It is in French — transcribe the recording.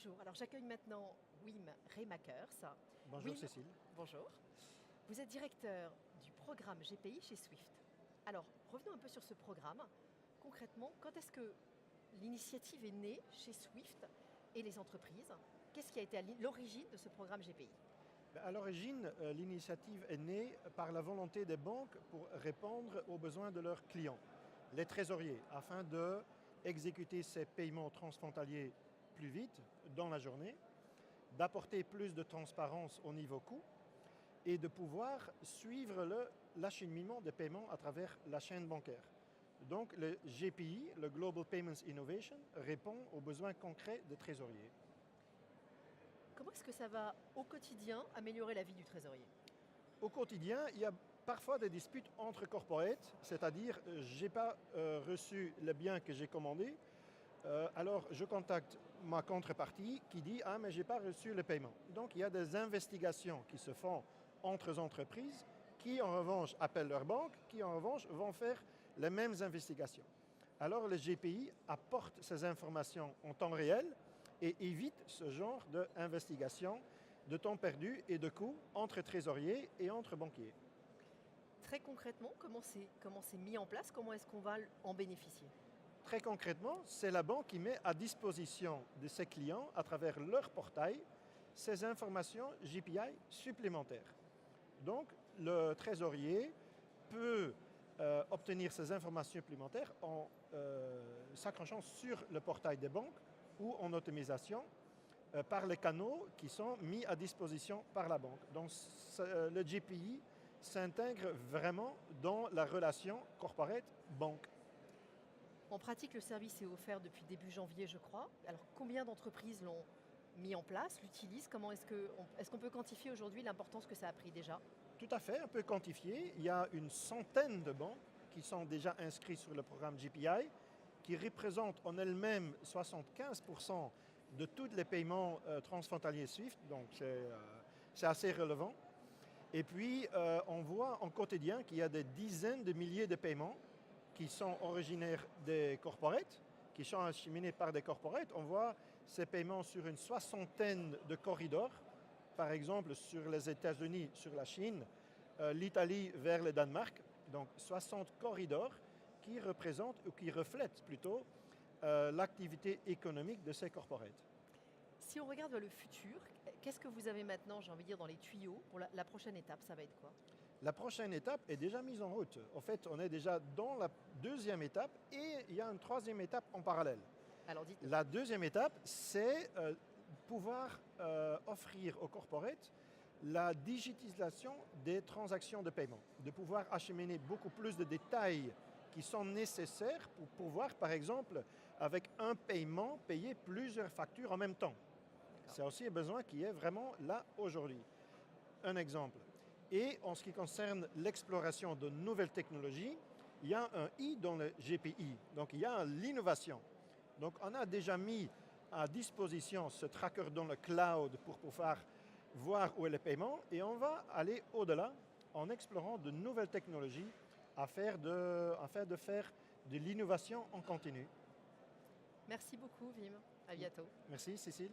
Bonjour, alors j'accueille maintenant Wim Remakers. Bonjour Wim, Cécile. bonjour. Vous êtes directeur du programme GPI chez Swift. Alors, revenons un peu sur ce programme. Concrètement, quand est-ce que l'initiative est née chez Swift et les entreprises? Qu'est-ce qui a été à l'origine de ce programme GPI? À l'origine, l'initiative est née par la volonté des banques pour répondre aux besoins de leurs clients, les trésoriers, afin de exécuter ces paiements transfrontaliers plus vite dans la journée, d'apporter plus de transparence au niveau coût et de pouvoir suivre l'acheminement des paiements à travers la chaîne bancaire. Donc le GPI, le Global Payments Innovation, répond aux besoins concrets des trésoriers. Comment est-ce que ça va au quotidien améliorer la vie du trésorier? Au quotidien, il y a parfois des disputes entre corporates, c'est-à-dire je n'ai pas reçu le bien que j'ai commandé, alors je contacte ma contrepartie qui dit « Ah mais je n'ai pas reçu le paiement ». Donc il y a des investigations qui se font entre entreprises qui en revanche appellent leur banque, qui en revanche vont faire les mêmes investigations. Alors le GPI apporte ces informations en temps réel et évite ce genre d'investigation de temps perdu et de coûts entre trésoriers et entre banquiers. Très concrètement, comment c'est mis en place? Comment est-ce qu'on va en bénéficier? Très concrètement, c'est la banque qui met à disposition de ses clients, à travers leur portail, ces informations GPI supplémentaires. Donc, le trésorier peut obtenir ces informations supplémentaires en s'accrochant sur le portail des banques ou en automatisation par les canaux qui sont mis à disposition par la banque. Donc, le GPI s'intègre vraiment dans la relation corporate-banque. En pratique, le service est offert depuis début janvier, je crois. Alors, combien d'entreprises l'ont mis en place, l'utilisent? Comment est-ce qu'on peut quantifier aujourd'hui l'importance que ça a pris déjà? Tout à fait, on peut quantifier. Il y a une centaine de banques qui sont déjà inscrites sur le programme GPI, qui représentent en elles-mêmes 75% de tous les paiements transfrontaliers SWIFT, donc c'est assez relevant. Et puis, on voit en quotidien qu'il y a des dizaines de milliers de paiements qui sont originaires des corporates, qui sont acheminés par des corporates. On voit ces paiements sur une soixantaine de corridors, par exemple sur les États-Unis, sur la Chine, l'Italie vers le Danemark, donc 60 corridors qui représentent, ou qui reflètent plutôt, l'activité économique de ces corporates. Si on regarde le futur, qu'est-ce que vous avez maintenant, j'ai envie de dire, dans les tuyaux pour la prochaine étape? Ça va être quoi? La prochaine étape est déjà mise en route. En fait, on est déjà dans la deuxième étape et il y a une troisième étape en parallèle. Alors dites-nous. La deuxième étape, c'est pouvoir offrir aux corporates la digitalisation des transactions de paiement, de pouvoir acheminer beaucoup plus de détails qui sont nécessaires pour pouvoir, par exemple, avec un paiement, payer plusieurs factures en même temps. C'est aussi un besoin qui est vraiment là aujourd'hui. Un exemple. Et en ce qui concerne l'exploration de nouvelles technologies, il y a un I dans le GPI, donc il y a l'innovation. Donc on a déjà mis à disposition ce tracker dans le cloud pour pouvoir voir où est le paiement et on va aller au-delà en explorant de nouvelles technologies afin de faire de l'innovation en continu. Merci beaucoup, Wim. À bientôt. Merci Cécile.